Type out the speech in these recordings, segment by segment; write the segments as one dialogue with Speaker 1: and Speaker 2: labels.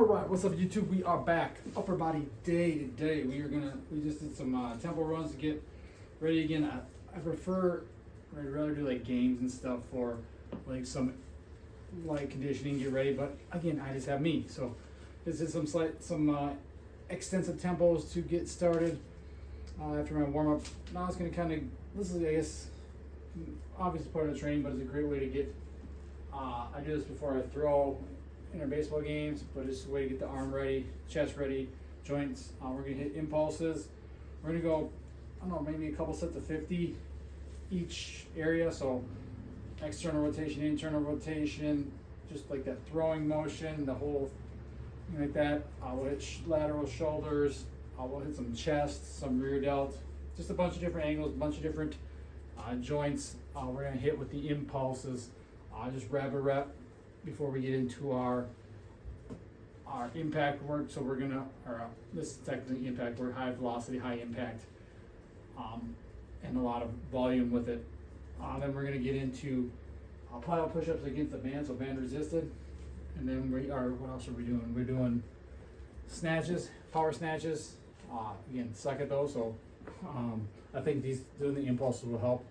Speaker 1: All right, what's up, YouTube? We are back. Upper body day today. We just did some tempo runs to get ready again. I'd rather do like games and stuff for like some light conditioning, get ready. But again, I just have me. So this is some extensive tempos to get started after my warm up. Now it's gonna this is, I guess, obviously part of the training, but it's a great way to get. I do this before I throw in our baseball games, but it's a way to get the arm ready, chest ready, joints. We're gonna hit impulses. We're gonna go, I don't know, maybe a couple sets of 50 each area. So external rotation, internal rotation, just like that throwing motion, the whole thing like that. We'll hit lateral shoulders. We'll hit some chest, some rear delt, just a bunch of different angles, a bunch of different joints. We're gonna hit with the impulses. Just grab a rep before we get into our impact work. So we're gonna, this is technically impact work, high velocity, high impact, and a lot of volume with it. Then we're gonna get into plyo push-ups against the band, so band resisted. And then what else are we doing? We're doing snatches, power snatches. Again, suck at those. So I think doing the impulses will help.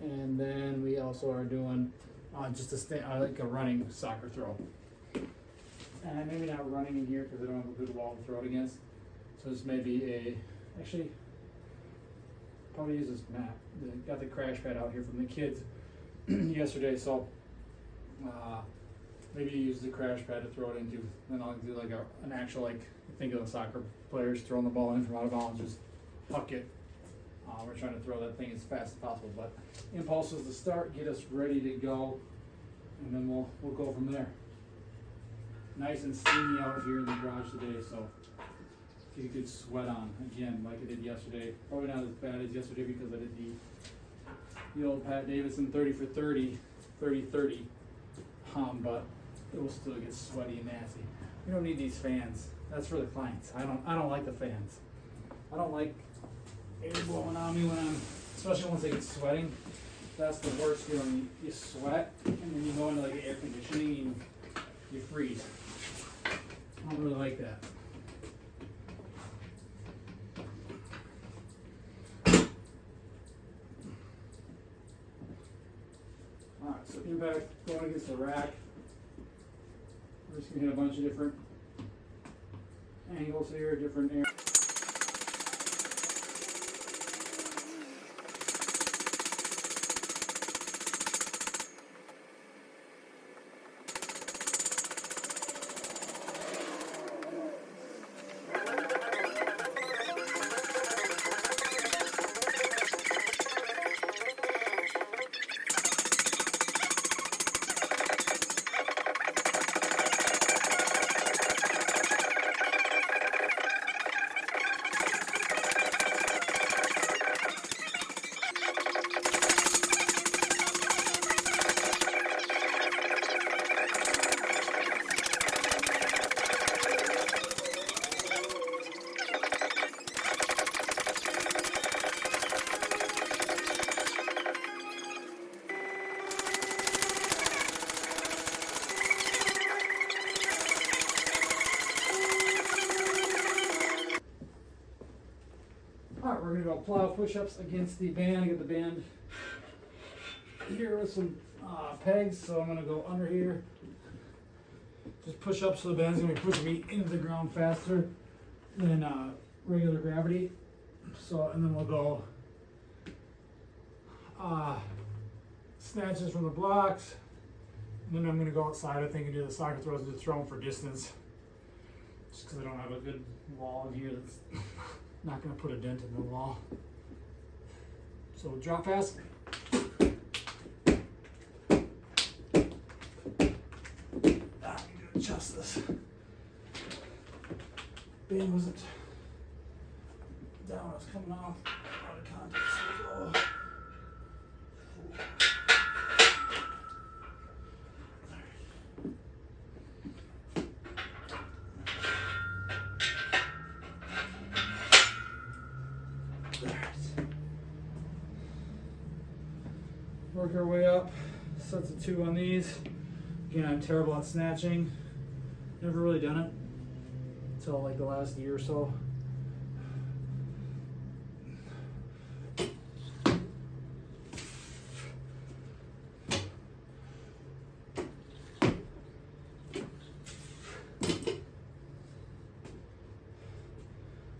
Speaker 1: And then we also are doing like a running soccer throw. And maybe not running in here because I don't have a good wall to throw it against. So this may be actually, probably use this mat. Got the crash pad out here from the kids yesterday. So maybe use the crash pad to throw it into. Then I'll do like an actual, like, think of the soccer players throwing the ball in from out of bounds, just huck it. We're trying to throw that thing as fast as possible, but impulses to start, get us ready to go, and then we'll go from there. Nice and steamy out here in the garage today, so get a good sweat on again, like I did yesterday. Probably not as bad as yesterday because I did the old Pat Davidson 30 for 30, 30-30, but it will still get sweaty and nasty. We don't need these fans. That's for the clients. I don't like the fans. I don't like air blowing on me especially once I get sweating. That's the worst feeling. You sweat and then you go into like air conditioning and you freeze. I don't really like that. Alright, so impact going against the rack. We're just gonna hit a bunch of different angles here, different air. Alright, we're going to go plyo push-ups against the band. Get the band here with some pegs, so I'm going to go under here. Just push up, so the band's going to be pushing me into the ground faster than regular gravity. So, and then we'll go snatches from the blocks. And then I'm going to go outside, I think, and do the soccer throws and just throw them for distance. Just because I don't have a good wall in here that's not going to put a dent in the wall. So drop fast. I need to adjust this. Band wasn't down, I was coming off out of context. Work our way up, sets of 2 on these. Again, I'm terrible at snatching. Never really done it until like the last year or so.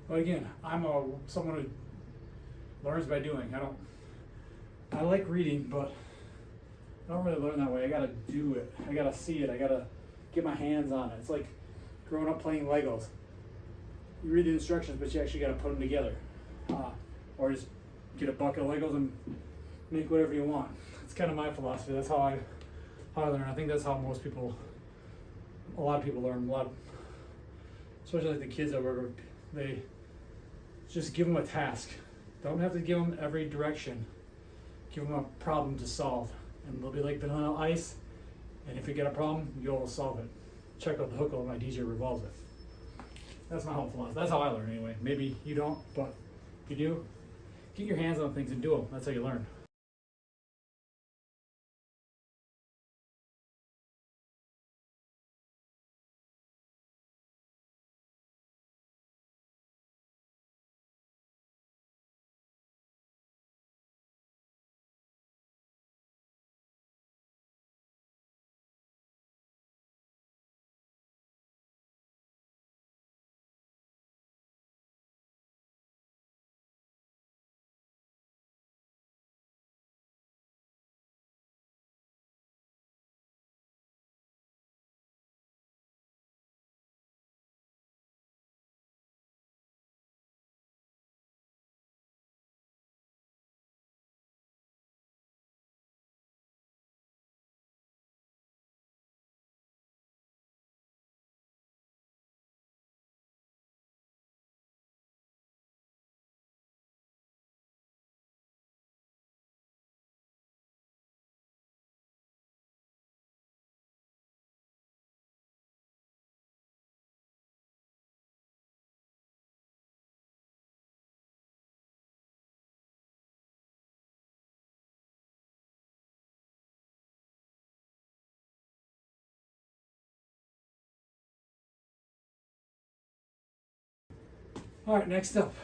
Speaker 1: But again, I'm someone who learns by doing. I like reading, but I don't really learn that way. I gotta do it. I gotta see it. I gotta get my hands on it. It's like growing up playing Legos. You read the instructions, but you actually gotta put them together. Or just get a bucket of Legos and make whatever you want. It's kind of my philosophy. That's how I learn. I think that's how a lot of people learn. Especially like the kids that work with, they just give them a task. Don't have to give them every direction. Give them a problem to solve, and they'll be like vanilla ice. And if you get a problem, you'll solve it. Check out the hook on my DJ revolves it. That's my whole philosophy. That's how I learn anyway. Maybe you don't, but if you do, get your hands on things and do them. That's how you learn. All right, next up,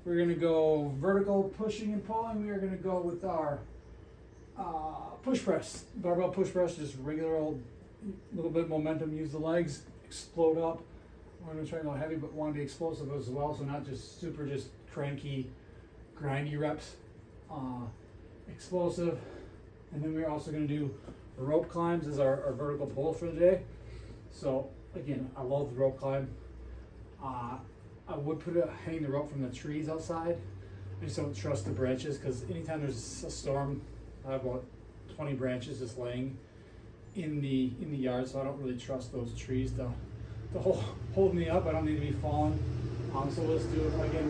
Speaker 1: we're gonna go vertical pushing and pulling. We are gonna go with our push press, barbell push press, just regular old, little bit of momentum, use the legs, explode up. We're gonna try to go heavy, but want to be explosive as well, so not just super, just cranky, grindy reps. Explosive, and then we're also gonna do rope climbs as our vertical pull for the day. So again, I love the rope climb. I would hang the rope from the trees outside. I just don't trust the branches, because anytime there's a storm, I have about 20 branches just laying in the yard, so I don't really trust those trees to hold me up. I don't need to be falling. So let's do it again.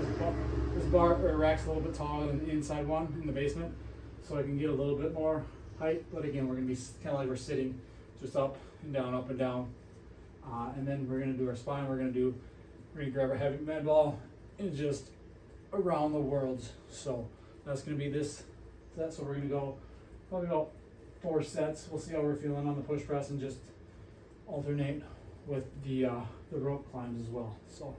Speaker 1: This bar or rack's a little bit taller than the inside one in the basement, so I can get a little bit more height. But again, we're gonna be kind of like we're sitting, just up and down, up and down. And then we're gonna do our spine. We're gonna grab our heavy med ball and just around the world. So that's gonna be this set. So we're gonna go probably about 4 sets. We'll see how we're feeling on the push press, and just alternate with the rope climbs as well. So.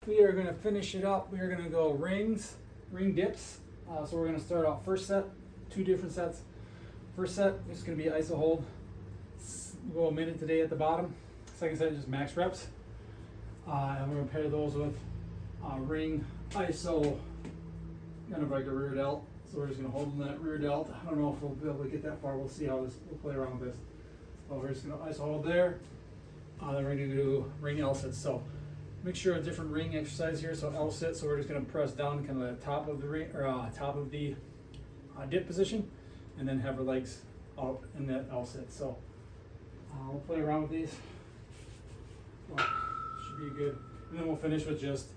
Speaker 1: We are going to finish it up. We are going to go ring dips. So we're going to start out first set, 2 different sets. First set is going to be iso hold. We'll go a minute today at the bottom. Second set is just max reps. And we're going to pair those with ring iso, kind of like a rear delt. So we're just going to hold in that rear delt. I don't know if we'll be able to get that far. We'll see how this, we'll play around with this. So we're just going to iso hold there. Then we're going to do ring L sits. So make sure a different ring exercise here. So L sit. So we're just going to press down kind of the top of the ring, or top of the dip position, and then have our legs out in that L sit. So we'll play around with these. Well, should be good. And then we'll finish with just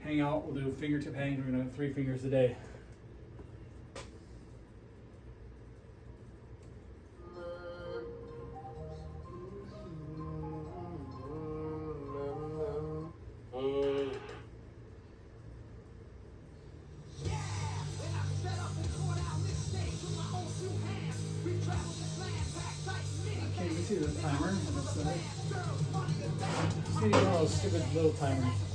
Speaker 1: hang out. We'll do fingertip hang. We're going to do 3 fingers a day. Okay, you can see the timer. See one of those stupid little timers.